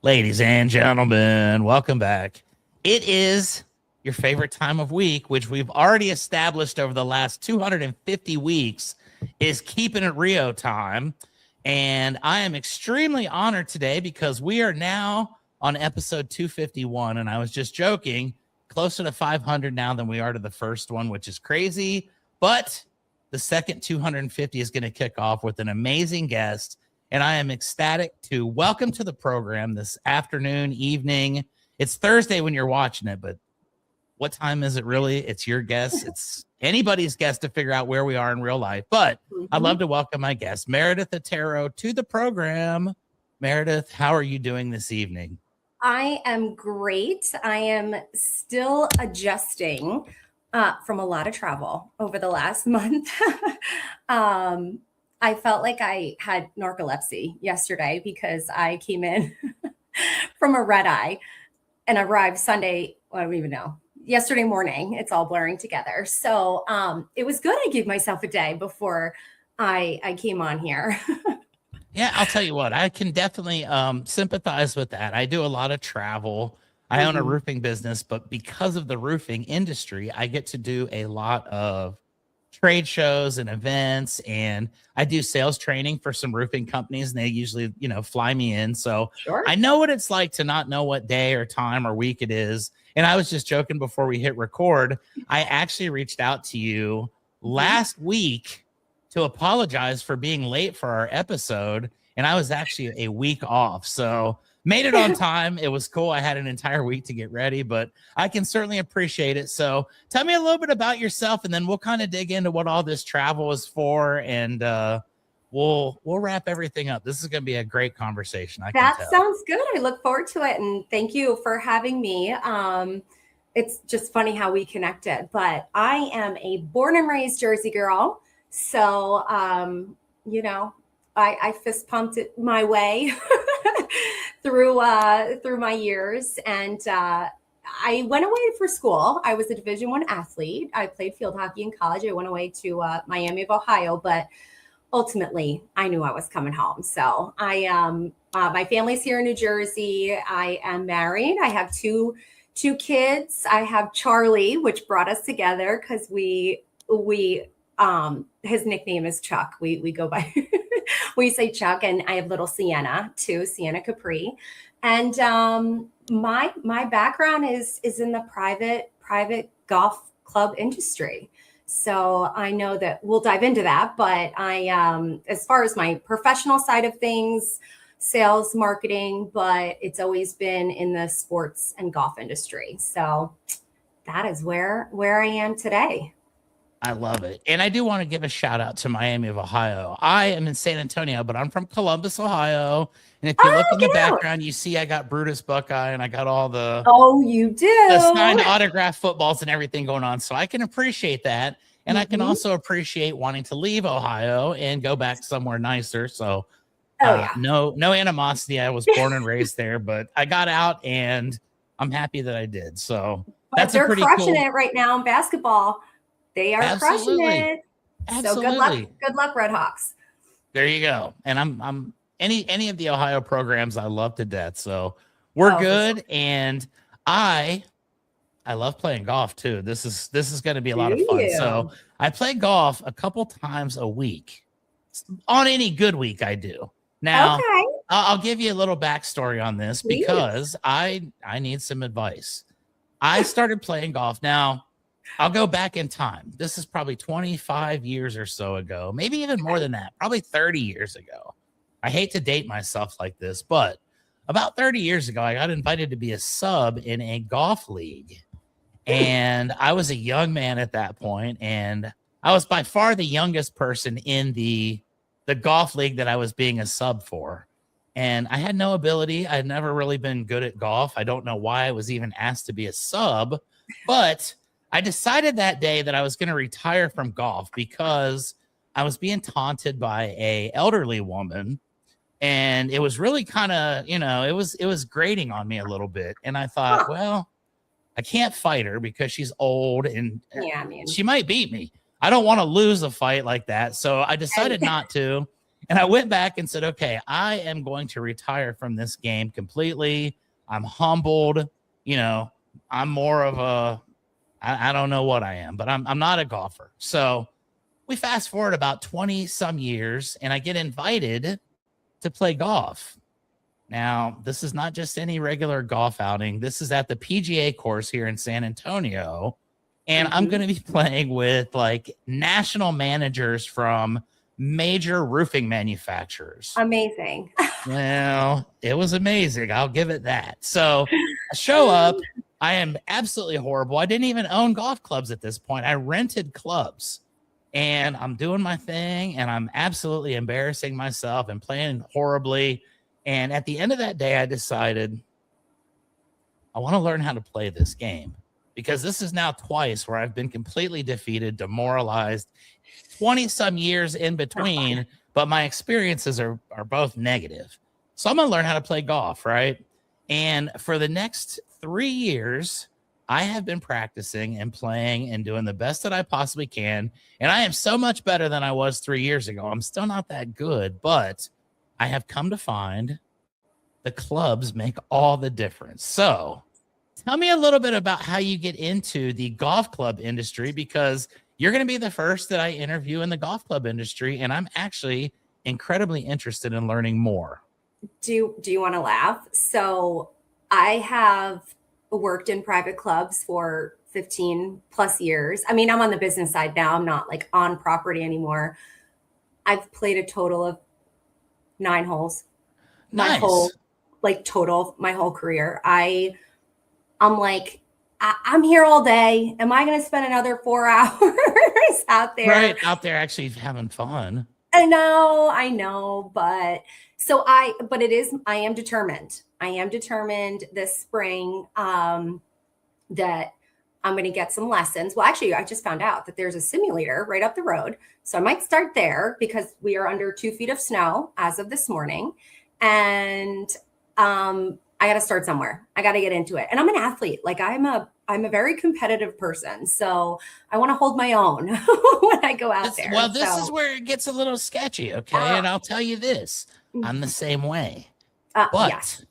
Ladies and gentlemen, welcome back. It is your favorite time of week, which we've already established over the last 250 weeks, is Keepin It Rio time. And I am extremely honored today because we are now on episode 251. And I was just joking, closer to 500 now than we are to the first one, which is crazy. But the second 250 is going to kick off with an amazing guest. And I am ecstatic to welcome to the program this afternoon, evening. It's Thursday when you're watching it, but what time is it really? It's your guess. It's anybody's guess to figure out where we are in real life. But I'd love to welcome my guest, Meredith Otero, to the program. Meredith, how are you doing this evening? I am great. I am still adjusting from a lot of travel over the last month. I felt like I had narcolepsy yesterday because I came in from a red eye and arrived Sunday. I don't even know. Yesterday morning, it's all blurring together. So it was good. I gave myself a day before I came on here. Yeah, I'll tell you what, I can definitely sympathize with that. I do a lot of travel. I own a roofing business, but because of the roofing industry, I get to do a lot of trade shows and events, and I do sales training for some roofing companies, and they usually, fly me in. So Sure. I know what it's like to not know what day or time or week it is. And I was just joking before we hit record. I actually reached out to you last week to apologize for being late for our episode, and I was actually a week off. So made it on time. It was cool. I had an entire week to get ready, but I can certainly appreciate it. So tell me a little bit about yourself, and then we'll kind of dig into what all this travel is for, and we'll wrap everything up. This is going to be a great conversation. That sounds good. I look forward to it, and thank you for having me. It's just funny how we connected, but I am a born and raised Jersey girl. So, I fist pumped it my way through my years, and I went away for school. I was a Division I athlete. I played field hockey in college. I went away to Miami of Ohio, but ultimately I knew I was coming home. So my family's here in New Jersey. I am married. I have two kids. I have Charlie, which brought us together because we his nickname is Chuck. We go by we say Chuck, and I have little Sienna too, Sienna Capri. And my background is in the private golf club industry. So I know that we'll dive into that, but I as far as my professional side of things, sales, marketing, but it's always been in the sports and golf industry. So that is where I am today. I love it. And I do want to give a shout out to Miami of Ohio. I am in San Antonio, but I'm from Columbus, Ohio. And if you look in the background, you see I got Brutus Buckeye, and I got all the you do the signed autograph footballs and everything going on. So I can appreciate that. And I can also appreciate wanting to leave Ohio and go back somewhere nicer. So no animosity. I was born and raised there, but I got out and I'm happy that I did. So that's they're pretty crushing cool. it right now in basketball. They are crushing it. Absolutely. So good luck, Red Hawks. There you go. And I'm any of the Ohio programs I love to death. So we're good. And I love playing golf too. This is going to be a lot of fun. So I play golf a couple times a week. On any good week, I do. Now, I'll give you a little backstory on this because I need some advice. I started playing golf. Now, I'll go back in time. This is probably 25 years or so ago, maybe even more than that, probably 30 years ago. I hate to date myself like this, but about 30 years ago, I got invited to be a sub in a golf league. And I was a young man at that point, and I was by far the youngest person in the golf league that I was being a sub for. And I had no ability. I had never really been good at golf. I don't know why I was even asked to be a sub, but I decided that day that I was going to retire from golf because I was being taunted by a elderly woman, and it was really kind of, it was grating on me a little bit. And I thought, well, I can't fight her because she's old and she might beat me. I don't want to lose a fight like that. So I decided not to. And I went back and said, okay, I am going to retire from this game completely. I'm humbled. I'm more of I don't know what I am, but I'm not a golfer. So we fast forward about 20 some years and I get invited to play golf. Now, this is not just any regular golf outing. This is at the PGA course here in San Antonio. And I'm going to be playing with like national managers from major roofing manufacturers. Amazing. Well, it was amazing. I'll give it that. So I show up. I am absolutely horrible. I didn't even own golf clubs at this point. I rented clubs and I'm doing my thing and I'm absolutely embarrassing myself and playing horribly. And at the end of that day, I decided I want to learn how to play this game because this is now twice where I've been completely defeated, demoralized, 20 some years in between, but my experiences are both negative. So I'm going to learn how to play golf, right? And for the next 3 years, I have been practicing and playing and doing the best that I possibly can. And I am so much better than I was 3 years ago. I'm still not that good, but I have come to find the clubs make all the difference. So tell me a little bit about how you get into the golf club industry, because you're going to be the first that I interview in the golf club industry. And I'm actually incredibly interested in learning more. Do you want to laugh? So I have worked in private clubs for 15 plus years. I mean, I'm on the business side now. I'm not like on property anymore. I've played a total of 9 holes. Nice. My whole career. I'm like, I'm here all day. Am I going to spend another 4 hours out there? Right. Out there actually having fun. I know. But I am determined. I am determined this spring that I'm going to get some lessons. Well, actually, I just found out that there's a simulator right up the road. So I might start there because we are under 2 feet of snow as of this morning. And I got to start somewhere. I got to get into it. And I'm an athlete. Like I'm a very competitive person. So I want to hold my own when I go out there. Well, this is where it gets a little sketchy. Okay. And I'll tell you this, I'm the same way, but yes.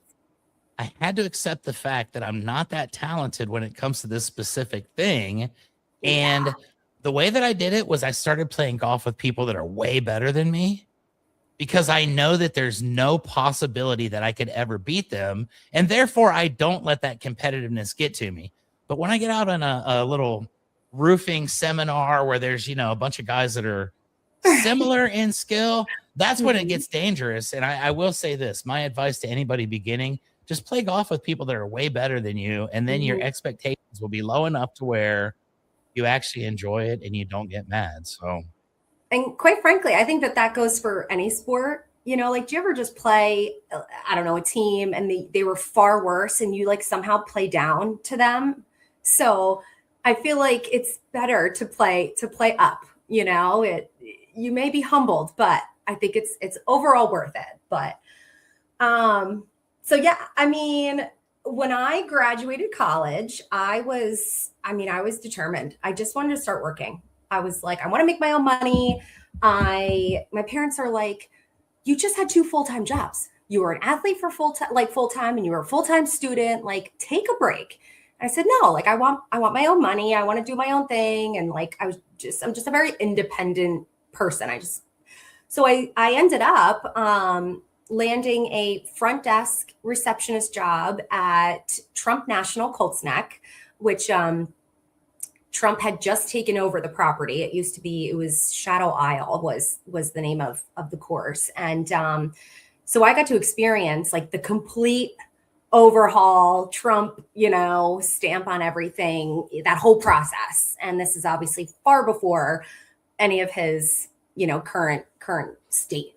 I had to accept the fact that I'm not that talented when it comes to this specific thing. And the way that I did it was I started playing golf with people that are way better than me, because I know that there's no possibility that I could ever beat them. And therefore I don't let that competitiveness get to me. But when I get out on a little roofing seminar where there's, a bunch of guys that are similar in skill, that's when it gets dangerous. And I will say this, my advice to anybody beginning, just play golf with people that are way better than you. And then your expectations will be low enough to where you actually enjoy it and you don't get mad. So. And quite frankly, I think that goes for any sport. Do you ever just play, I don't know, a team and they were far worse and you like somehow play down to them? So I feel like it's better to play up, you may be humbled, but I think it's overall worth it. But, so yeah, I mean, when I graduated college, I was determined. I just wanted to start working. I was like, I want to make my own money. My parents are like, you just had 2 full-time jobs. You were an athlete for full-time and you were a full-time student, like take a break. And I said, no, like I want my own money. I want to do my own thing. And like, I'm just a very independent person. So I ended up, landing a front desk receptionist job at Trump National Colts Neck, which, Trump had just taken over the property. It was Shadow Isle was the name of the course. And so I got to experience like the complete overhaul, Trump, stamp on everything, that whole process. And this is obviously far before any of his, current state.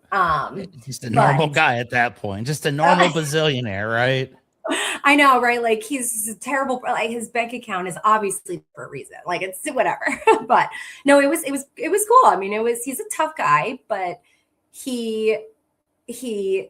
Just a normal guy at that point, just a normal bazillionaire, right? I know, right? Like he's terrible. Like his bank account is obviously for a reason. Like it's whatever. But no, it was cool. I mean, he's a tough guy, but he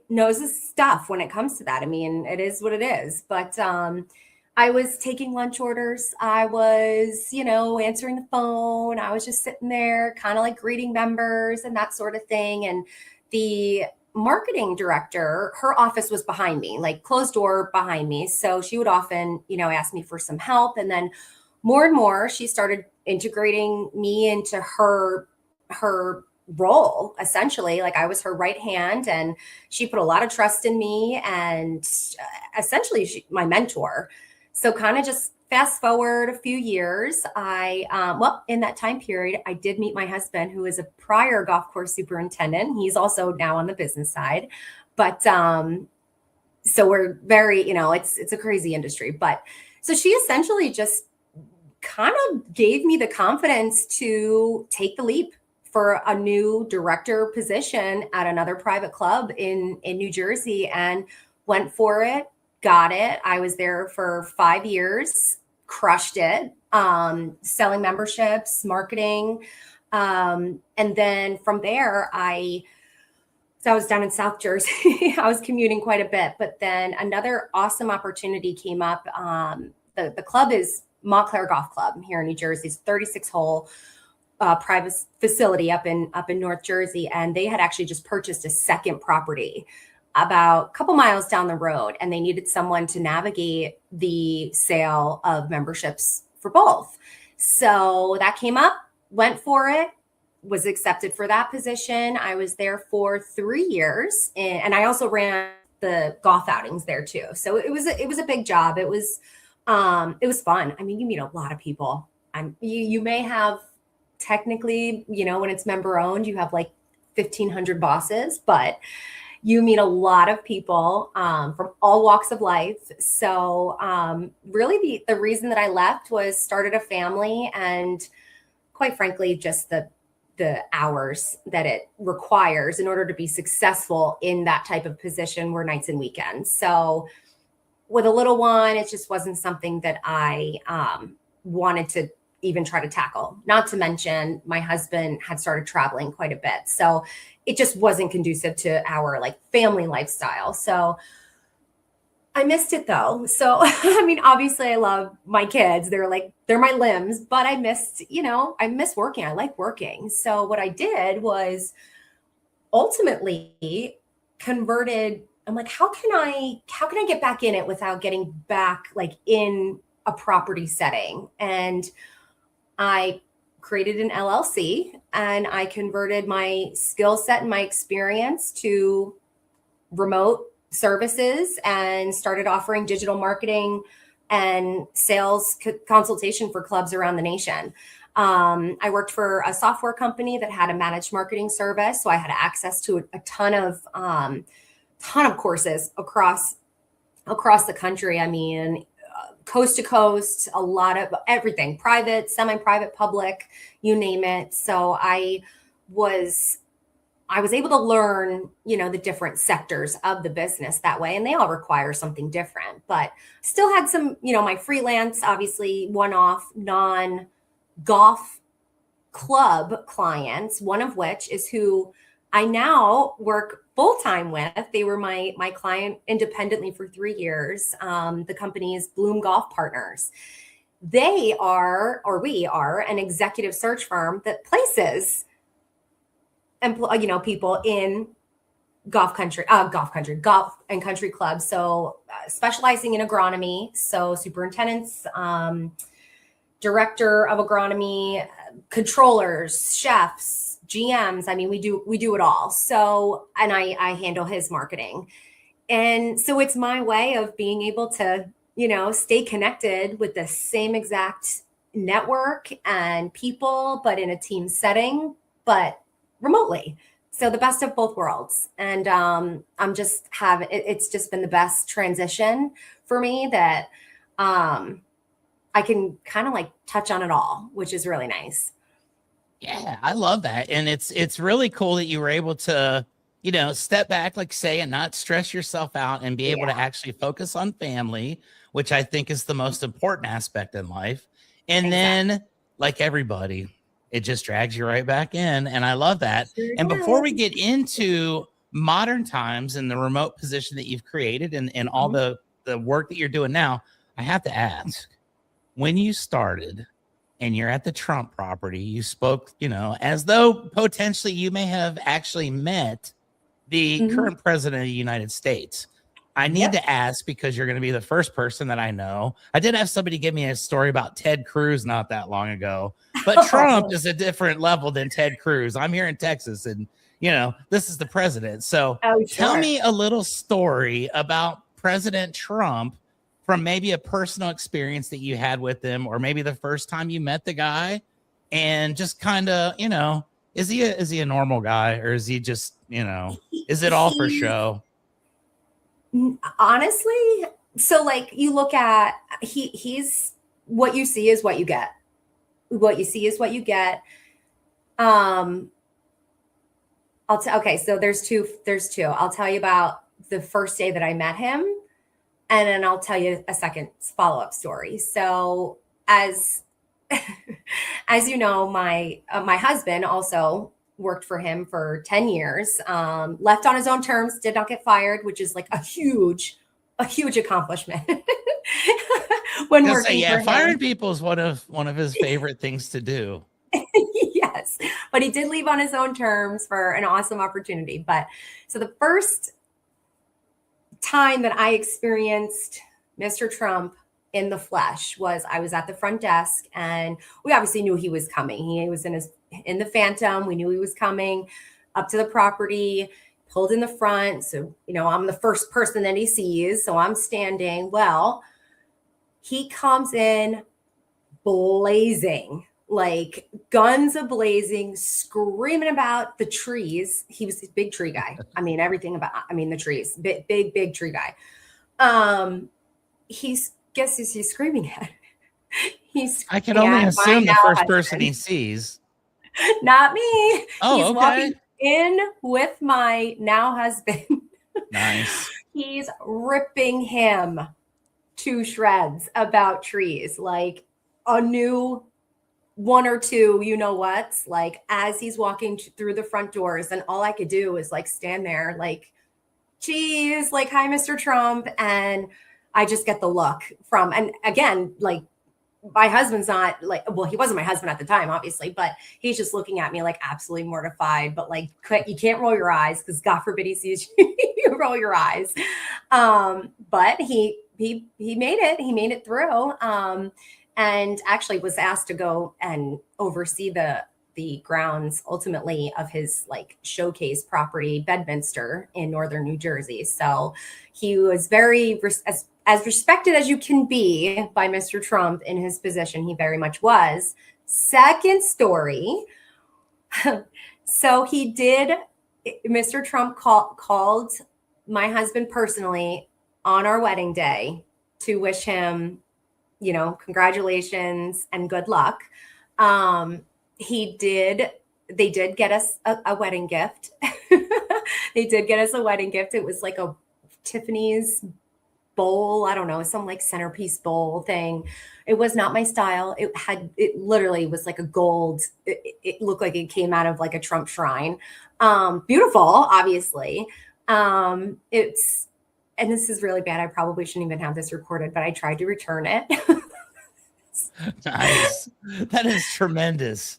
knows his stuff when it comes to that. I mean, it is what it is. But I was taking lunch orders. I was, answering the phone. I was just sitting there kind of like greeting members and that sort of thing. And the marketing director, her office was behind me, like closed door behind me. So she would often, ask me for some help. And then more and more, she started integrating me into her role, essentially. Like I was her right hand, and she put a lot of trust in me, and essentially my mentor. So kind of just fast forward a few years, in that time period, I did meet my husband, who is a prior golf course superintendent. He's also now on the business side. But so we're very, it's a crazy industry. But so she essentially just kind of gave me the confidence to take the leap for a new director position at another private club in New Jersey, and went for it, got it. I was there for 5 years, crushed it, selling memberships, marketing. And then from there, so I was down in South Jersey. I was commuting quite a bit, but then another awesome opportunity came up. The club is Montclair Golf Club here in New Jersey. It's 36-hole private facility up in North Jersey, and they had actually just purchased a second property about a couple miles down the road, and they needed someone to navigate the sale of memberships for both. So that came up, went for it, was accepted for that position. I was there for 3 years, and I also ran the golf outings there too. So it was a big job. It was fun. I mean, you meet a lot of people. You may have technically, when it's member owned, you have like 1,500 bosses, but you meet a lot of people from all walks of life. So really the reason that I left was started a family, and quite frankly, just the hours that it requires in order to be successful in that type of position were nights and weekends. So with a little one, it just wasn't something that I wanted to even try to tackle. Not to mention my husband had started traveling quite a bit. So it just wasn't conducive to our like family lifestyle. So I missed it though. So, I mean, obviously I love my kids. They're my limbs, but I miss working. I like working. So what I did was ultimately converted. I'm like, how can I get back in it without getting back like in a property setting? And I created an LLC, and I converted my skill set and my experience to remote services and started offering digital marketing and sales consultation for clubs around the nation. I worked for a software company that had a managed marketing service, so I had access to a ton of courses across the country. I mean, coast to coast, a lot of everything, private, semi-private, public, you name it. So I was able to learn, the different sectors of the business that way, and they all require something different, but still had some, my freelance, obviously one-off non-golf club clients, one of which is who I now work full-time with. They were my client independently for 3 years. The company is Bloom Golf Partners. We are an executive search firm that places people in golf and country clubs. So specializing in agronomy. So superintendents, director of agronomy, controllers, chefs, GMs. I mean, we do it all. So, and I handle his marketing. And so it's my way of being able to, stay connected with the same exact network and people, but in a team setting, but remotely. So the best of both worlds. And it's just been the best transition for me that I can kind of like touch on it all, which is really nice. Yeah, I love that. And it's really cool that you were able to, step back, like say, and not stress yourself out and be able to actually focus on family, which I think is the most important aspect in life. And then, like everybody, it just drags you right back in. And I love that. Sure and does. Before we get into modern times and the remote position that you've created and all the work that you're doing now, I have to ask, when you started and you're at the Trump property, you spoke, as though potentially you may have actually met the current president of the United States. I need to ask, because you're going to be the first person that I know. I did have somebody give me a story about Ted Cruz not that long ago, but Trump is a different level than Ted Cruz. I'm here in Texas, and this is the president. So tell me a little story about President Trump from maybe a personal experience that you had with him, or maybe the first time you met the guy, and just kind of, is he a normal guy, or is he just, is it all for show? Honestly, so like you look at he's what you see is what you get. What you see is what you get. Okay, so there's two. I'll tell you about the first day that I met him, and then I'll tell you a second follow-up story. So as you know, my husband also worked for him for 10 years, left on his own terms, did not get fired, which is like a huge accomplishment. When working for him. Firing people is one of his favorite things to do. Yes, but he did leave on his own terms for an awesome opportunity. But so the first time that I experienced Mr. Trump in the flesh was I was at the front desk, and we obviously knew he was coming. He was in the Phantom. We knew he was coming up to the property, pulled in the front. So, I'm the first person that he sees. So I'm standing. Well, he comes in blazing, like guns a-blazing, screaming about the trees. He was a big tree guy. I mean, the trees, big tree guy. Guess who's he's screaming at? I can only assume the first person he sees. Not me. Oh, walking in with my now husband. Nice. He's ripping him to shreds about trees, like a new one or two, what's like, as he's walking through the front doors. And all I could do was like stand there like, geez, like, hi, Mr. Trump. And I just get the look from, and again, like, my husband's not like, well, he wasn't my husband at the time, obviously, but he's just looking at me like absolutely mortified. But like, you can't roll your eyes, because God forbid he sees you, you roll your eyes. But he made it. He made it through. And actually was asked to go and oversee the grounds ultimately of his like showcase property, Bedminster in northern New Jersey. So he was very as respected as you can be by Mr. Trump in his position. He very much was. Second story. So Mr. Trump called my husband personally on our wedding day to wish him, congratulations and good luck. They did get us a wedding gift. They did get us a wedding gift. It was like a Tiffany's bowl. I don't know, some like centerpiece bowl thing. It was not my style. It literally was like a gold. It looked like it came out of like a Trump shrine. Beautiful, obviously. And this is really bad. I probably shouldn't even have this recorded, but I tried to return it. Nice. That is tremendous.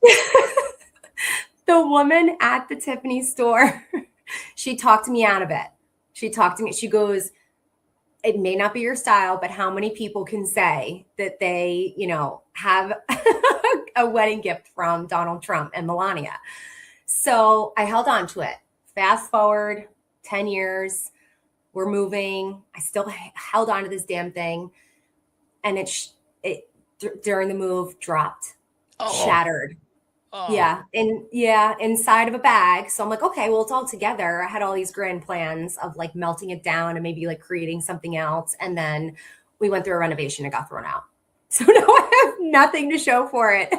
The woman at the Tiffany store, she talked me out of it. She goes, it may not be your style, but how many people can say that they, have a wedding gift from Donald Trump and Melania? So I held on to it. Fast forward 10 years, we're moving. I still held on to this damn thing. And it during the move dropped, shattered. Oh. Yeah. Inside of a bag. So I'm like, okay, well, it's all together. I had all these grand plans of like melting it down and maybe like creating something else. And then we went through a renovation and got thrown out. So now I have nothing to show for it.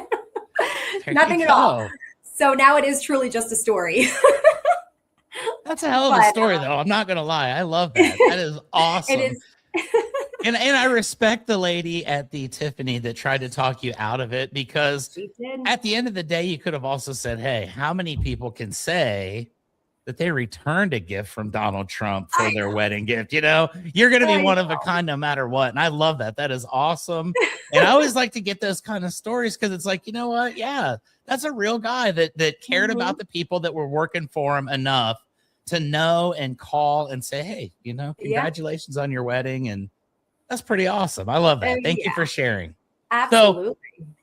Nothing at all. So now it is truly just a story. That's a hell of a story, though. I'm not going to lie. I love that. That is awesome. It is. And I respect the lady at the Tiffany that tried to talk you out of it, because at the end of the day, you could have also said, hey, how many people can say that they returned a gift from Donald Trump for their wedding gift? You're going to be one of a kind no matter what. And I love that. That is awesome. And I always like to get those kind of stories, because it's like, you know what? Yeah, that's a real guy that cared about the people that were working for him enough to know and call and say, hey, congratulations on your wedding. And that's pretty awesome. I love that. Thank you for sharing. Absolutely.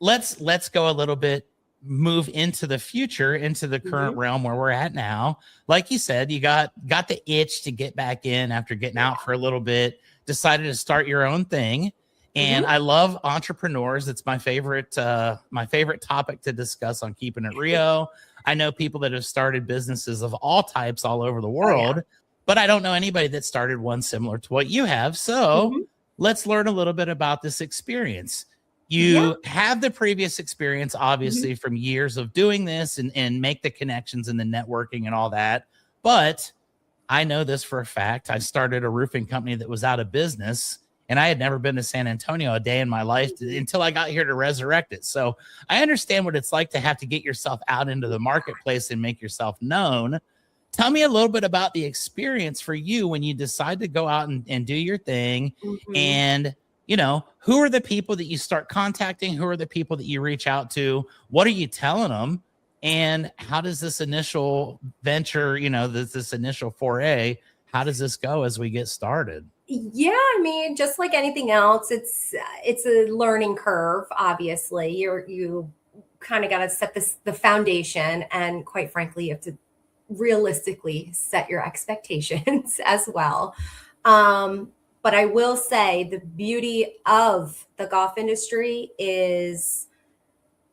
So let's go a little bit, move into the future, into the current realm where we're at now. Like you said, you got the itch to get back in after getting out for a little bit, decided to start your own thing. And I love entrepreneurs. It's my favorite topic to discuss on Keepin It Rio. I know people that have started businesses of all types all over the world, but I don't know anybody that started one similar to what you have. So let's learn a little bit about this experience. You have the previous experience, obviously, from years of doing this and make the connections and the networking and all that. But I know this for a fact. I started a roofing company that was out of business, and I had never been to San Antonio a day in my life until I got here to resurrect it. So I understand what it's like to have to get yourself out into the marketplace and make yourself known. Tell me a little bit about the experience for you when you decide to go out and do your thing. And, who are the people that you start contacting? Who are the people that you reach out to? What are you telling them? And how does this initial venture, this initial foray, how does this go as we get started? Yeah, I mean, just like anything else, it's a learning curve. Obviously, you kind of got to set the foundation, and quite frankly, you have to realistically set your expectations as well. But I will say the beauty of the golf industry is,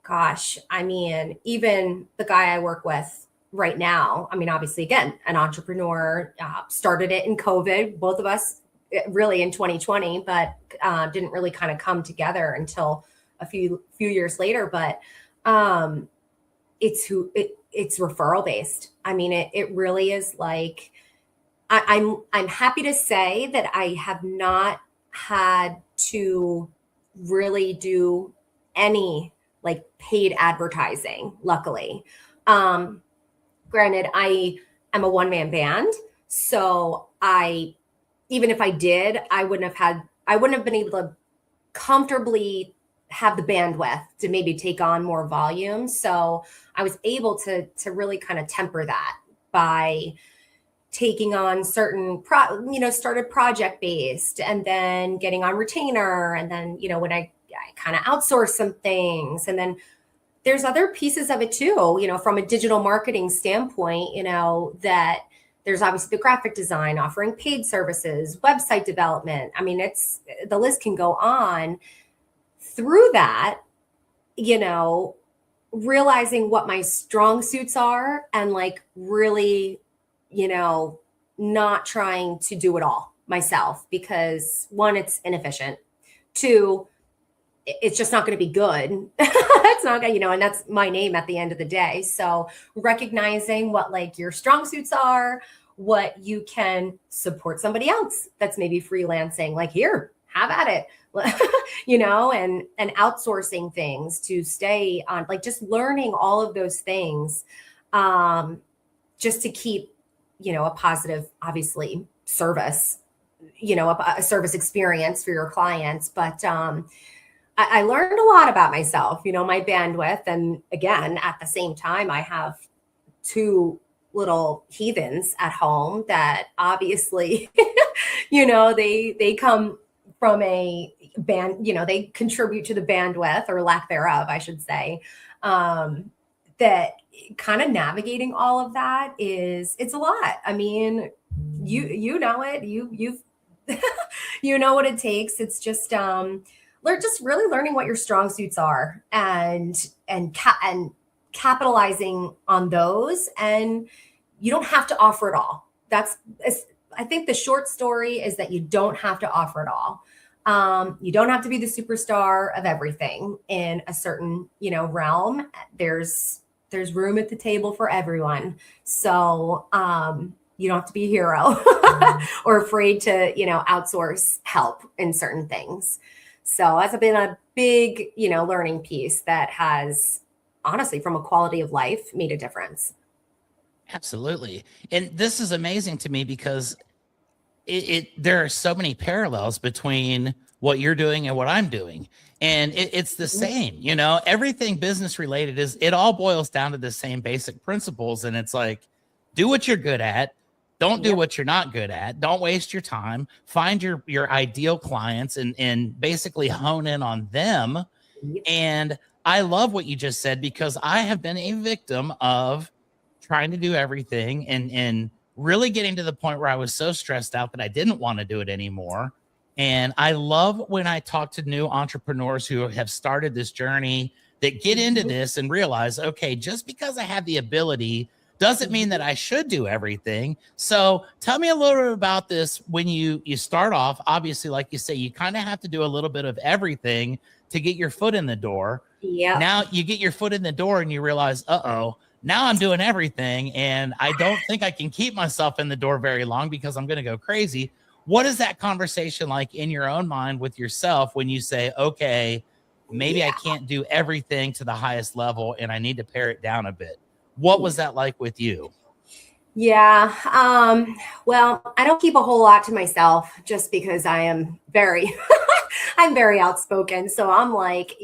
gosh, I mean, even the guy I work with right now, I mean, obviously, again, an entrepreneur, started it in COVID, both of us really in 2020, but didn't really kind of come together until a few years later. But it's referral based. I mean, it really is like, I'm happy to say that I have not had to really do any like paid advertising, luckily. Granted, I am a one-man band, so even if I did, I wouldn't have been able to comfortably have the bandwidth to maybe take on more volume. So I was able to really kind of temper that by taking on certain started project based and then getting on retainer. And then, when I kind of outsource some things, and then there's other pieces of it too, from a digital marketing standpoint, that there's obviously the graphic design, offering paid services, website development. I mean, the list can go on. Through that, realizing what my strong suits are and like really, not trying to do it all myself, because one, it's inefficient. Two, it's just not going to be good. It's not going to, and that's my name at the end of the day. So recognizing what like your strong suits are, what you can support somebody else that's maybe freelancing, like here, have at it, and outsourcing things to stay on, like just learning all of those things, just to keep, a positive, obviously service, a service experience for your clients. But, I learned a lot about myself, my bandwidth. And again, at the same time, I have two little heathens at home that obviously, they come from a band, they contribute to the bandwidth, or lack thereof, I should say. That kind of navigating all of that it's a lot. I mean, you know it, you've you know what it takes. It's just just really learning what your strong suits are and capitalizing on those. And you don't have to offer it all. I think the short story is that you don't have to offer it all. You don't have to be the superstar of everything in a certain, realm. There's room at the table for everyone. So you don't have to be a hero or afraid to, outsource help in certain things. So that's been a big, learning piece that has honestly, from a quality of life, made a difference. Absolutely. And this is amazing to me because there are so many parallels between what you're doing and what I'm doing. And it's the same, everything business related it all boils down to the same basic principles. And it's like, do what you're good at, Don't do what you're not good at. Don't waste your time. Find your ideal clients and basically hone in on them. Yep. And I love what you just said, because I have been a victim of trying to do everything and really getting to the point where I was so stressed out that I didn't want to do it anymore. And I love when I talk to new entrepreneurs who have started this journey that get into this and realize, okay, just because I have the ability doesn't mean that I should do everything. So tell me a little bit about this. When you start off, obviously, like you say, you kind of have to do a little bit of everything to get your foot in the door. Yeah. Now you get your foot in the door and you realize, now I'm doing everything. And I don't think I can keep myself in the door very long because I'm going to go crazy. What is that conversation like in your own mind with yourself when you say, okay, maybe I can't do everything to the highest level and I need to pare it down a bit? What was that like with you? Yeah. Well, I don't keep a whole lot to myself just because I am very, I'm very outspoken. So I'm like,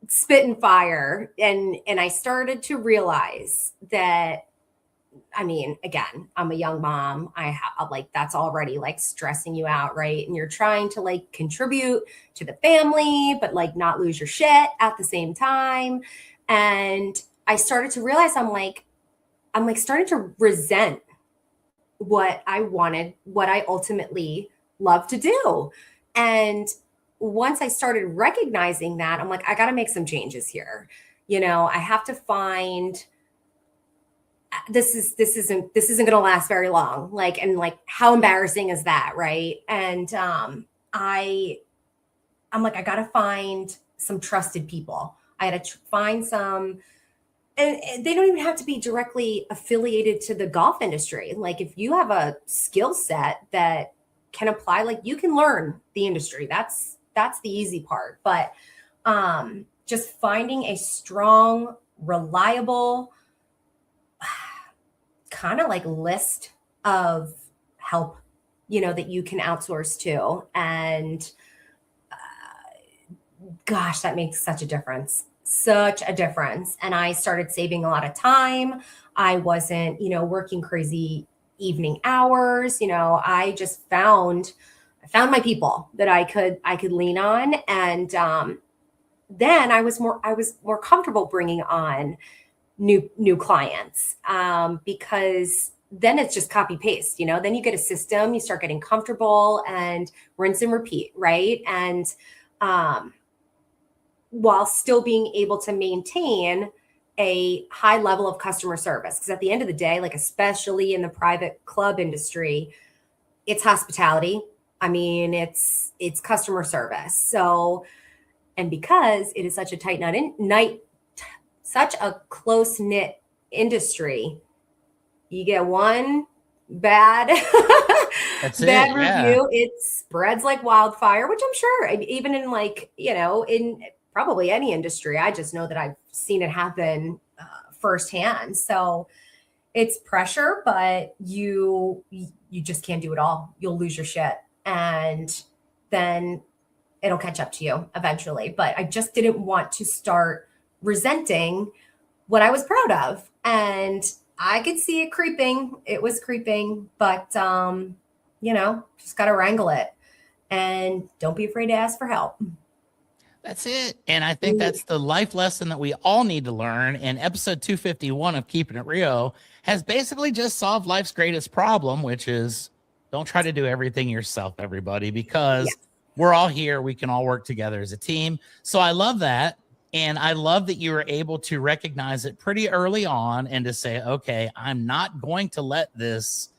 spit and fire. And I started to realize that, I mean, again, I'm a young mom. I have like, that's already like stressing you out. Right. And you're trying to like contribute to the family, but like not lose your shit at the same time. And I started to realize I'm like starting to resent what I wanted, what I ultimately love to do. And once I started recognizing that, I'm like, I got to make some changes here. I have to find, this isn't going to last very long. Like, and like, how embarrassing is that? Right. And I'm like, I got to find some trusted people. I had to find some, and they don't even have to be directly affiliated to the golf industry. Like if you have a skill set that can apply, like you can learn the industry. That's the easy part. But just finding a strong, reliable kind of like list of help, that you can outsource to. And gosh, that makes such a difference. And I started saving a lot of time. I wasn't, working crazy evening hours. I just found my people that I could lean on. And then I was more comfortable bringing on new clients because then it's just copy paste, then you get a system, you start getting comfortable and rinse and repeat. Right. And while still being able to maintain a high level of customer service. Because at the end of the day, like especially in the private club industry, it's hospitality. I mean, it's customer service. So, and because it is such a such a close-knit industry, you get one bad review, it spreads like wildfire, which I'm sure even in like, in probably any industry. I just know that I've seen it happen firsthand. So it's pressure, but you just can't do it all. You'll lose your shit. And then it'll catch up to you eventually. But I just didn't want to start resenting what I was proud of. And I could see it creeping. It was creeping, but, just got to wrangle it. And don't be afraid to ask for help. That's it. And I think that's the life lesson that we all need to learn. And episode 251 of Keepin' It Rio has basically just solved life's greatest problem, which is don't try to do everything yourself, everybody, because we're all here. We can all work together as a team. So I love that. And I love that you were able to recognize it pretty early on and to say, okay, I'm not going to let this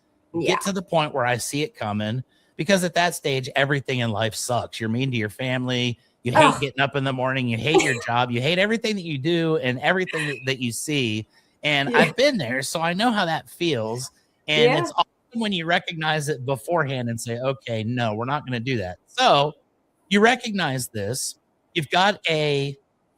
get to the point where I see it coming, because at that stage, everything in life sucks. You're mean to your family. You hate getting up in the morning. You hate your job. You hate everything that you do and everything that you see. And I've been there, so I know how that feels. And it's awesome when you recognize it beforehand and say, okay, no, we're not going to do that. So you recognize this. You've got a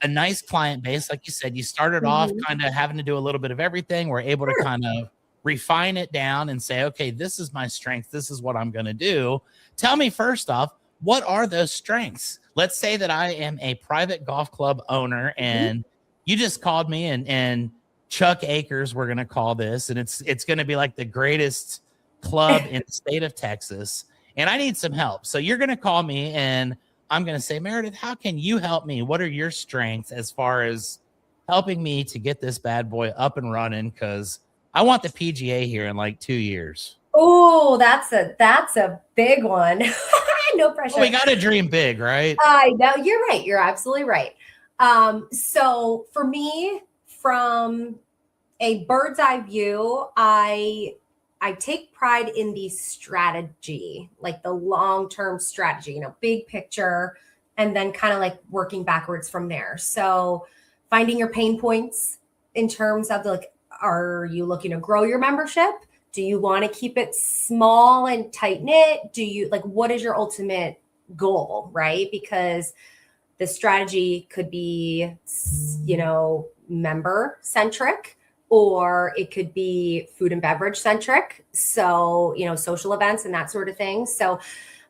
nice client base. Like you said, you started off kind of having to do a little bit of everything. We're able to kind of refine it down and say, okay, this is my strength. This is what I'm going to do. Tell me first off, what are those strengths? Let's say that I am a private golf club owner and you just called me and Chuck Acres, we're going to call this, and it's going to be like the greatest club in the state of Texas. And I need some help. So you're going to call me and I'm going to say, Meredith, how can you help me? What are your strengths as far as helping me to get this bad boy up and running? Because I want the PGA here in like 2 years. Oh, that's a big one. No pressure. Well, we got to dream big, right? I know, you're right. You're absolutely right. So for me, from a bird's eye view, I take pride in the strategy, like the long-term strategy, big picture, and then kind of like working backwards from there. So finding your pain points in terms of are you looking to grow your membership? Do you want to keep it small and tight knit? Do you what is your ultimate goal, right? Because the strategy could be, member centric, or it could be food and beverage centric. So, social events and that sort of thing. So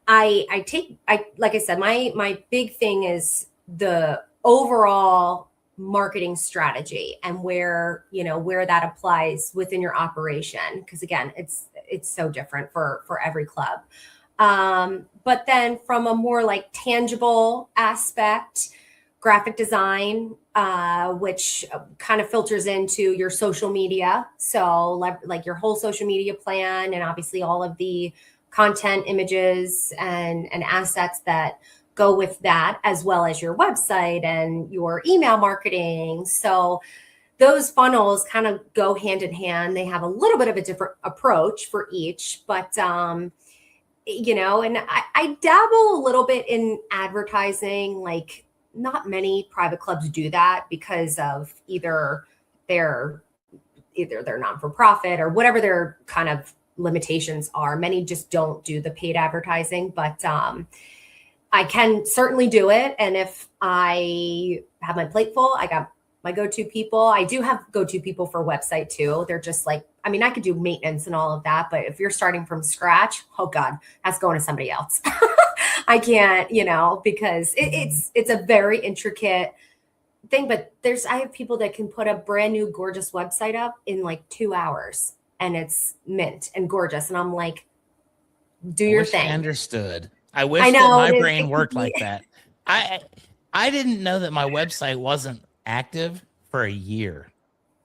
like I said, my big thing is the overall marketing strategy and where that applies within your operation. Cause again, it's so different for every club. But then from a more like tangible aspect, graphic design, which kind of filters into your social media. So like your whole social media plan, and obviously all of the content, images and assets that go with that, as well as your website and your email marketing. So those funnels kind of go hand in hand. They have a little bit of a different approach for each, but, and I dabble a little bit in advertising. Like, not many private clubs do that because of either they're non-for-profit or whatever their kind of limitations are. Many just don't do the paid advertising, but I can certainly do it. And if I have my plate full, I got my go-to people. I do have go-to people for website too. They're just I could do maintenance and all of that, but if you're starting from scratch, oh God, that's going to somebody else. I can't, because it's a very intricate thing, but I have people that can put a brand new gorgeous website up in like 2 hours and it's mint and gorgeous. And I'm like, do your thing. I understood. I wish that my brain worked like that. I didn't know that my website wasn't active for a year.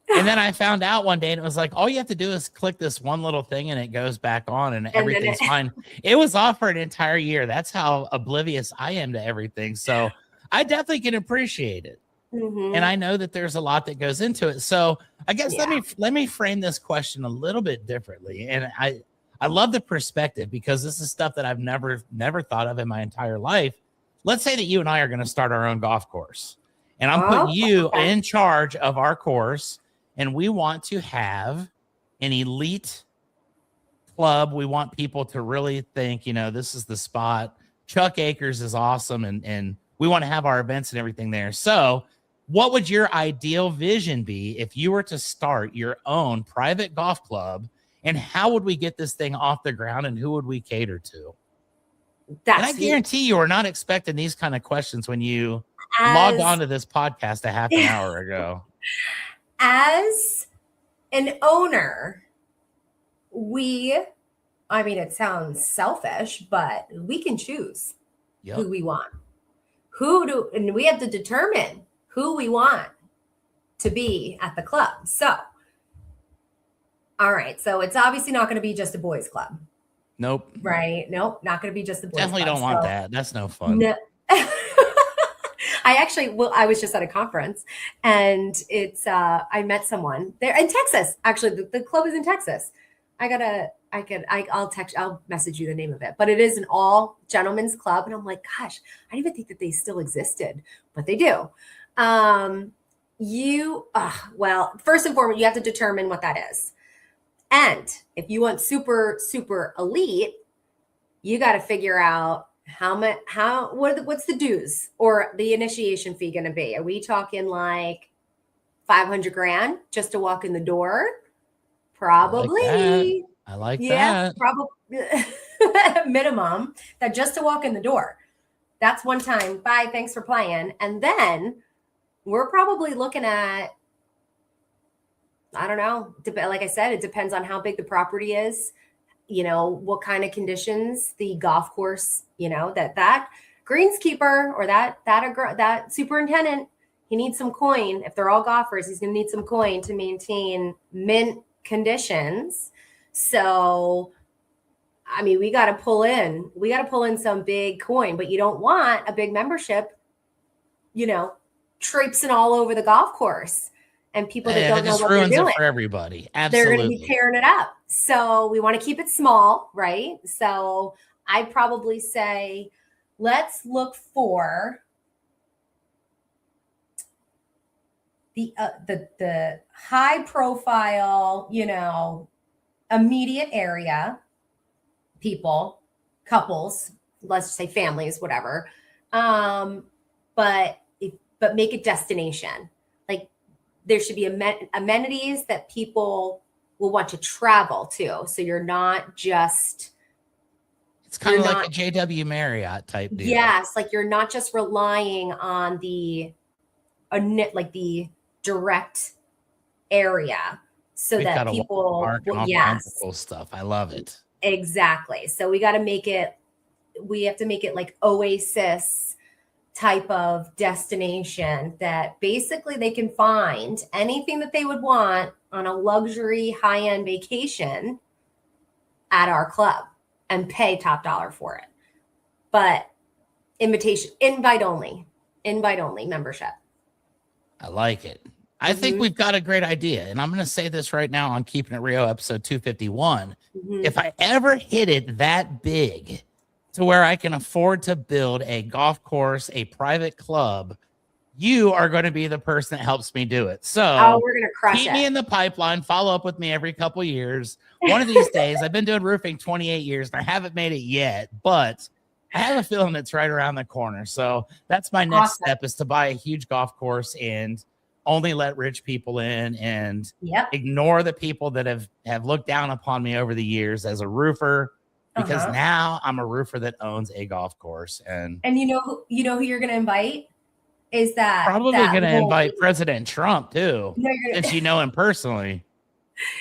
And then I found out one day and it was like, all you have to do is click this one little thing and it goes back on and everything's fine. It was off for an entire year. That's how oblivious I am to everything. So I definitely can appreciate it. Mm-hmm. And I know that there's a lot that goes into it. So I guess let me frame this question a little bit differently. And I love the perspective because this is stuff that I've never thought of in my entire life. Let's say that you and I are going to start our own golf course and I'm putting you in charge of our course. And we want to have an elite club. We want people to really think, this is the spot. Chuck Acres is awesome. And we want to have our events and everything there. So what would your ideal vision be if you were to start your own private golf club? And how would we get this thing off the ground? And who would we cater to? And I guarantee you are not expecting these kind of questions when you logged onto this podcast a half an hour ago. As an owner, it sounds selfish, but we can choose who we want. And we have to determine who we want to be at the club. So, all right. So it's obviously not going to be just a boys club. Nope. Right. Nope. Not going to be just a boys Definitely club. Don't want that. That's no fun. No. I was just at a conference and I met someone there in Texas. Actually, the club is in Texas. I'll message you the name of it, but it is an all gentlemen's club. And I'm like, gosh, I didn't even think that they still existed, but they do. Well, first and foremost, you have to determine what that is. And if you want super, super elite, you got to figure out what's the dues or the initiation fee going to be? Are we talking like $500,000 just to walk in the door? Probably. I like that. Probably minimum that just to walk in the door. That's one time. Bye. Thanks for playing. And then we're probably looking at I don't know. Like I said, it depends on how big the property is, what kind of conditions the golf course, that greenskeeper or that superintendent, he needs some coin. If they're all golfers, he's going to need some coin to maintain mint conditions. So, I mean, we got to pull in some big coin, but you don't want a big membership, traipsing all over the golf course and people that don't know what they're doing. It ruins it for everybody. Absolutely. They're going to be tearing it up. So we want to keep it small, right? So I'd probably say, let's look for the high profile, immediate area people, couples, let's say families, whatever. But make a destination. Like there should be amenities that people will want to travel to. So you're not just. It's kind of like a JW Marriott type deal. Yes. Like you're not just relying on the direct area so that people will stuff. I love it. Exactly. So we have to make it like Oasis type of destination that basically they can find anything that they would want on a luxury high-end vacation at our club and pay top dollar for it. But invite only membership. I like it. I think we've got a great idea. And I'm going to say this right now on Keeping It Rio episode 251. If I ever hit it that big to where I can afford to build a golf course, a private club, you are going to be the person that helps me do it. So we're going to crush keep me in the pipeline. Follow up with me every couple of years. One of these days, I've been doing roofing 28 years and I haven't made it yet, but I have a feeling it's right around the corner. So that's my next step, is to buy a huge golf course and only let rich people in and ignore the people that have looked down upon me over the years as a roofer, because now I'm a roofer that owns a golf course. And you know who you're going to invite is that probably going to invite President Trump too, since you know him personally.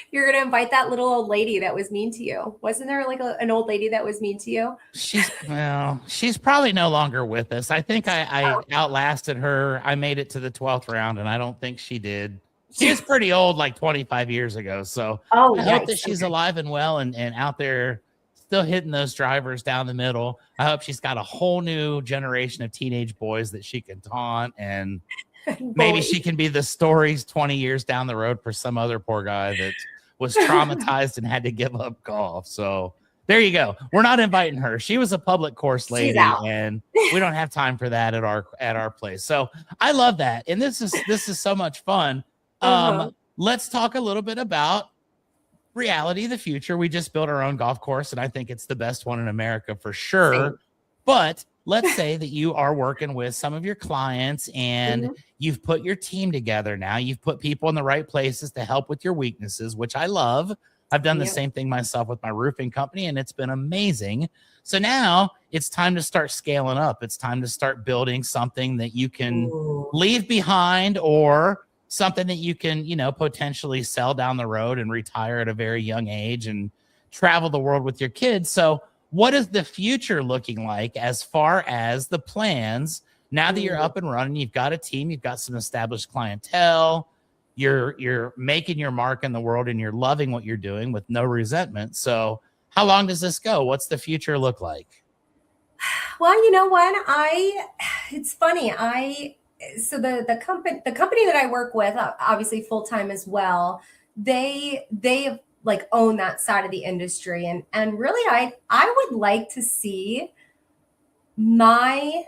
You're going to invite that little old lady that was mean to you. Wasn't there like an old lady that was mean to you? She's probably no longer with us. I think I outlasted her. I made it to the 12th round, and I don't think she did. She was pretty old, like 25 years ago. So I hope that she's alive and well and out there still hitting those drivers down the middle. I hope she's got a whole new generation of teenage boys that she can taunt, and maybe she can be the stories 20 years down the road for some other poor guy that was traumatized and had to give up golf. So there you go. We're not inviting her. She was a public course lady, and we don't have time for that at our place. So I love that. And this is so much fun. Let's talk a little bit about reality of the future. We just built our own golf course, and I think it's the best one in America for sure. Same. But let's say that you are working with some of your clients and you've put your team together now. You've put people in the right places to help with your weaknesses, which I love. I've done the same thing myself with my roofing company, and it's been amazing. So now it's time to start scaling up. It's time to start building something that you can leave behind, or something that you can, potentially sell down the road and retire at a very young age and travel the world with your kids. So what is the future looking like as far as the plans now that you're up and running? You've got a team, you've got some established clientele, you're making your mark in the world, and you're loving what you're doing with no resentment. So how long does this go? What's the future look like? Well, you know what? It's funny. So the company that I work with, obviously full-time as well, they like own that side of the industry. And really, I would like to see my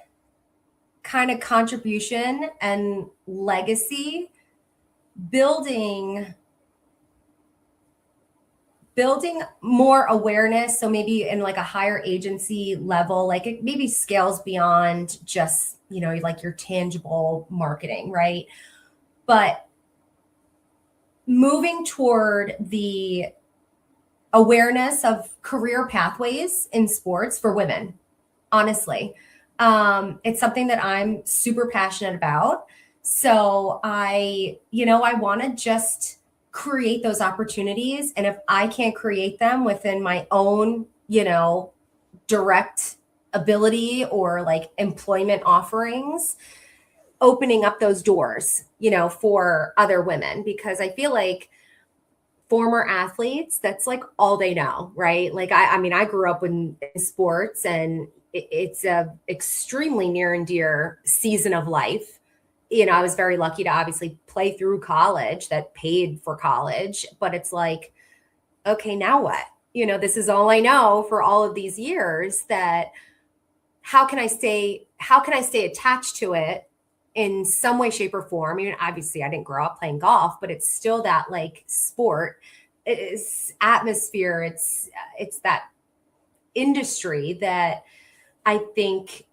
kind of contribution and legacy building more awareness. So maybe in like a higher agency level, like it maybe scales beyond just, like your tangible marketing, right? But moving toward the awareness of career pathways in sports for women, honestly. It's something that I'm super passionate about. So I want to just create those opportunities. And if I can't create them within my own, direct ability or like employment offerings, opening up those doors, for other women, because I feel like former athletes, that's like all they know, right? Like, I mean, I grew up in sports, and it's a extremely near and dear season of life. I was very lucky to obviously play through college that paid for college, but it's like, okay, now what? This is all I know for all of these years. That how can I stay attached to it in some way, shape, or form? I mean, obviously I didn't grow up playing golf, but it's still that like sport, it's atmosphere. It's that industry that I think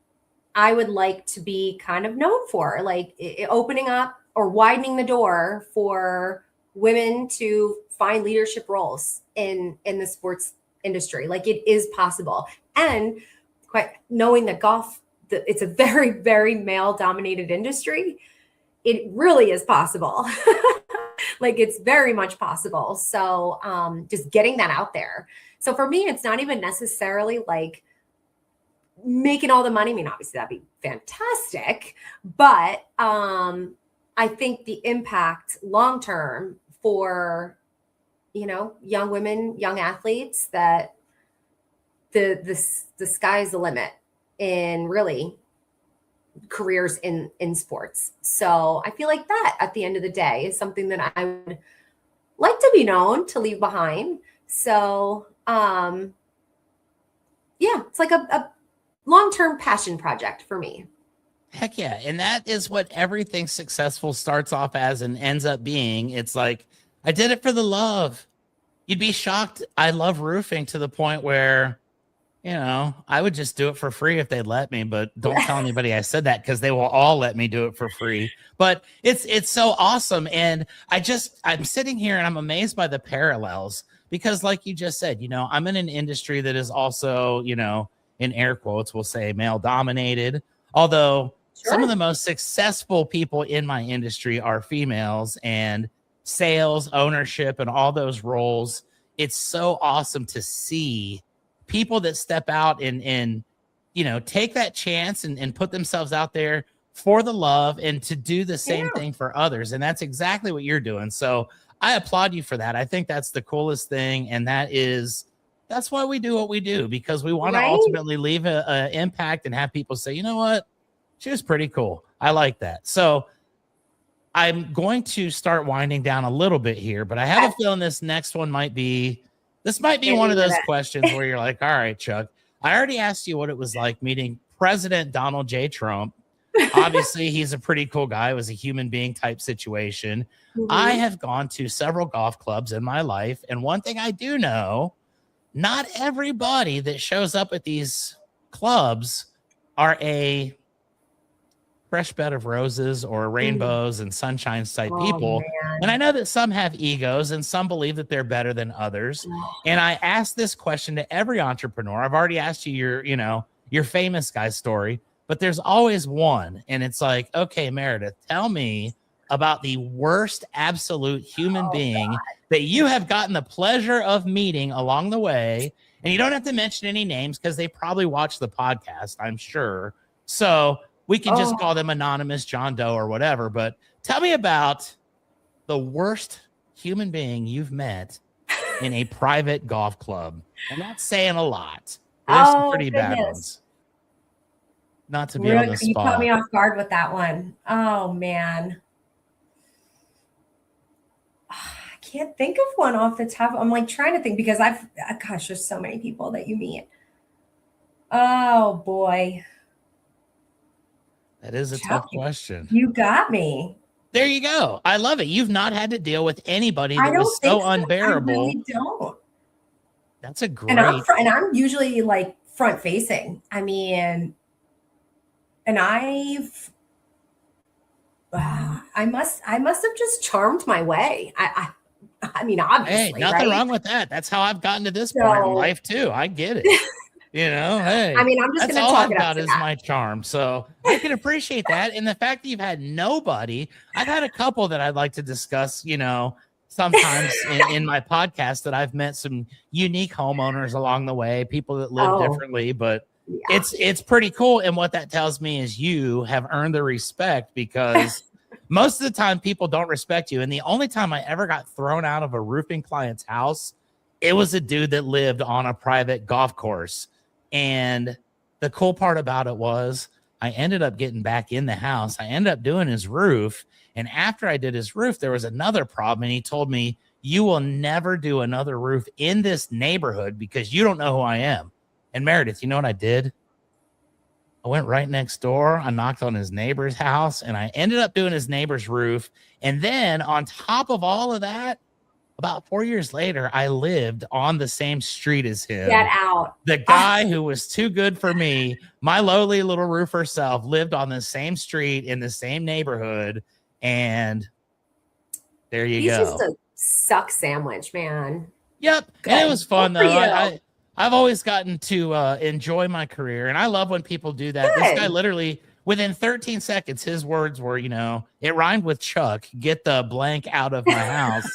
I would like to be kind of known for, like opening up or widening the door for women to find leadership roles in the sports industry. Like, it is possible. And quite knowing that golf, it's a very, very male dominated industry. It really is possible. Like, it's very much possible. So just getting that out there. So for me, it's not even necessarily like making all the money. I mean, obviously that'd be fantastic, but I think the impact long-term for, young women, young athletes, that the sky's the limit in really careers in sports. So I feel like that at the end of the day is something that I would like to be known to leave behind. So yeah, it's like a long-term passion project for me. Heck yeah. And that is what everything successful starts off as and ends up being. It's like, I did it for the love. You'd be shocked. I love roofing to the point where, I would just do it for free if they'd let me, but don't tell anybody I said that, because they will all let me do it for free. But it's so awesome. And I'm sitting here and I'm amazed by the parallels, because like you just said, I'm in an industry that is also, in air quotes, we'll say male dominated, although some of the most successful people in my industry are females, and sales, ownership, and all those roles. It's so awesome to see people that step out and take that chance and put themselves out there for the love and to do the same thing for others. And that's exactly what you're doing. So I applaud you for that. I think that's the coolest thing. And that's why we do what we do, because we want to ultimately leave an impact and have people say, you know what? She was pretty cool. I like that. So I'm going to start winding down a little bit here, but I have a feeling this next one might be one of those questions where you're like, all right, Chuck, I already asked you what it was like meeting President Donald J. Trump. Obviously, he's a pretty cool guy. It was a human being type situation. Mm-hmm. I have gone to several golf clubs in my life. And one thing I do know, not everybody that shows up at these clubs are a fresh bed of roses or rainbows and sunshine type people. Man. And I know that some have egos and some believe that they're better than others. And I ask this question to every entrepreneur. I've already asked you your famous guy story, but there's always one. And it's like, okay, Meredith, tell me about the worst absolute human being that you have gotten the pleasure of meeting along the way. And you don't have to mention any names because they probably watch the podcast, I'm sure. So we can just call them anonymous John Doe or whatever. But tell me about the worst human being you've met in a private golf club. I'm not saying a lot. There's some pretty bad ones. Not to be on the spot. You caught me off guard with that one. Oh, man. I can't think of one off the top. I'm like trying to think because there's so many people that you meet. Oh, boy. That is a tough question. You got me. There you go. I love it. You've not had to deal with anybody that was so unbearable. I really don't. That's a great. And I'm usually like front facing. I mean, and I must have just charmed my way. I mean, obviously. Hey, nothing wrong with that. That's how I've gotten to this point in life too. I get it. Hey, I mean, I'm just going to talk I've got is my charm. So I can appreciate that. And the fact that you've had nobody, I've had a couple that I'd like to discuss, sometimes in my podcast that I've met some unique homeowners along the way, people that live differently, but it's pretty cool. And what that tells me is you have earned the respect, because most of the time people don't respect you. And the only time I ever got thrown out of a roofing client's house, it was a dude that lived on a private golf course. And the cool part about it was I ended up getting back in the house. I ended up doing his roof. And after I did his roof, there was another problem. And he told me, you will never do another roof in this neighborhood because you don't know who I am. And Meredith, you know what I did? I went right next door. I knocked on his neighbor's house and I ended up doing his neighbor's roof. And then on top of all of that, about 4 years later, I lived on the same street as him. Get out. The guy who was too good for me, my lowly little roofer self, lived on the same street in the same neighborhood. And there you go. He's just a suck sandwich, man. Yep. Good. And it was fun, though. You. I've always gotten to enjoy my career. And I love when people do that. Good. This guy literally, within 13 seconds, his words were, it rhymed with Chuck, get the blank out of my house.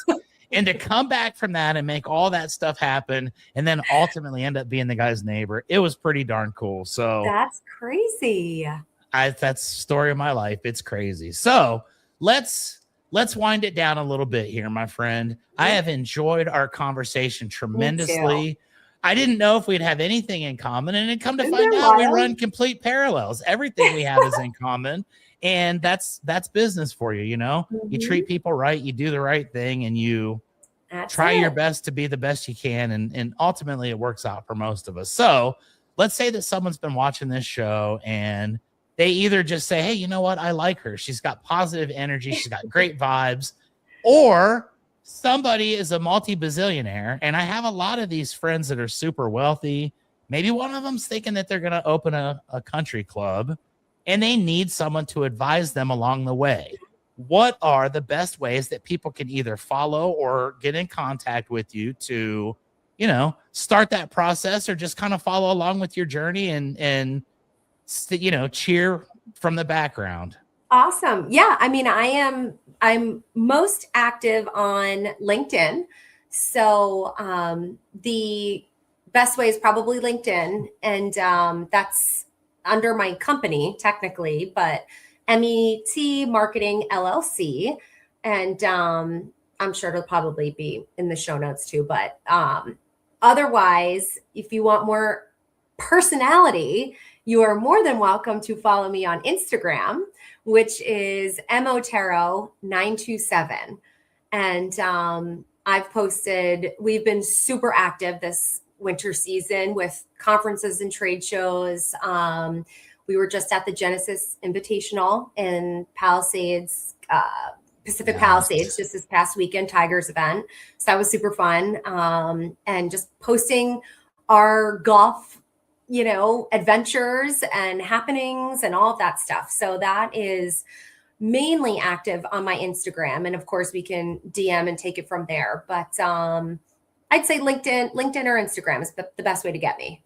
And to come back from that and make all that stuff happen and then ultimately end up being the guy's neighbor, it was pretty darn cool. So that's crazy. That's the story of my life. It's crazy. So let's wind it down a little bit here, my friend. I have enjoyed our conversation tremendously. I didn't know if we'd have anything in common, and it come to find out we run complete parallels. Everything we have is in common. And that's business for you, You treat people right, you do the right thing, and you try your best to be the best you can. And ultimately it works out for most of us. So let's say that someone's been watching this show and they either just say, hey, you know what? I like her. She's got positive energy. She's got great vibes. Or somebody is a multi-bazillionaire. And I have a lot of these friends that are super wealthy. Maybe one of them's thinking that they're going to open a country club, and they need someone to advise them along the way. What are the best ways that people can either follow or get in contact with you to, start that process, or just kind of follow along with your journey and cheer from the background? Awesome. Yeah. I mean, I'm most active on LinkedIn. So the best way is probably LinkedIn. And that's under my company technically, but MET Marketing LLC. And I'm sure it'll probably be in the show notes too. But otherwise, if you want more personality, you are more than welcome to follow me on Instagram, which is Otero927. And we've been super active this winter season with conferences and trade shows. We were just at the Genesis Invitational in Palisades, Pacific Palisades, just this past weekend, Tigers event. So that was super fun. And just posting our golf, adventures and happenings and all of that stuff. So that is mainly active on my Instagram. And of course we can DM and take it from there. But I'd say LinkedIn or Instagram is the best way to get me.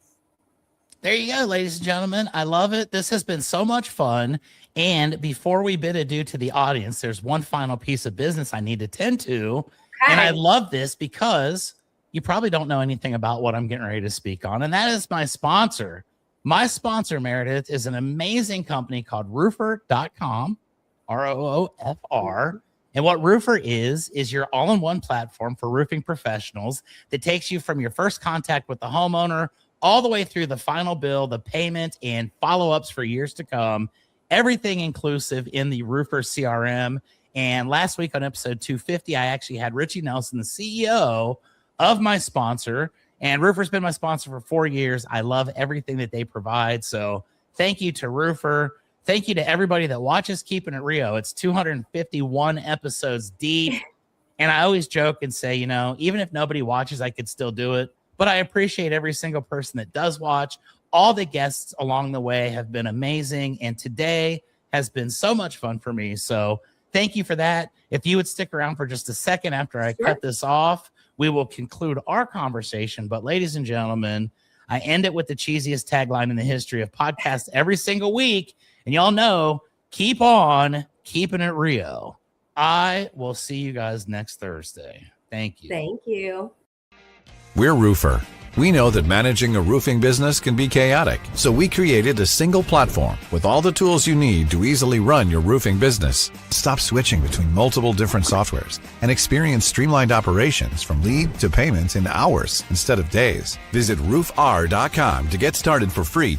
There you go, ladies and gentlemen. I love it. This has been so much fun. And before we bid adieu to the audience, there's one final piece of business I need to tend to. Okay. And I love this because you probably don't know anything about what I'm getting ready to speak on. And that is my sponsor. My sponsor, Meredith, is an amazing company called Roofr.com, ROOFR. And what Roofr is your all-in-one platform for roofing professionals that takes you from your first contact with the homeowner all the way through the final bill, the payment, and follow-ups for years to come. Everything inclusive in the Roofr CRM. And last week on episode 250, I actually had Richie Nelson, the CEO of my sponsor. And Roofr's been my sponsor for 4 years. I love everything that they provide. So thank you to Roofr. Thank you to everybody that watches Keepin It Rio. It's 251 episodes deep. And I always joke and say, even if nobody watches, I could still do it. But I appreciate every single person that does watch. All the guests along the way have been amazing. And today has been so much fun for me. So thank you for that. If you would stick around for just a second after I cut this off, we will conclude our conversation. But ladies and gentlemen, I end it with the cheesiest tagline in the history of podcasts every single week. And y'all know, keep on keeping it Rio. I will see you guys next Thursday. Thank you. Thank you. We're Roofer. We know that managing a roofing business can be chaotic, so we created a single platform with all the tools you need to easily run your roofing business. Stop switching between multiple different softwares and experience streamlined operations from lead to payments in hours instead of days. Visit roofr.com to get started for free.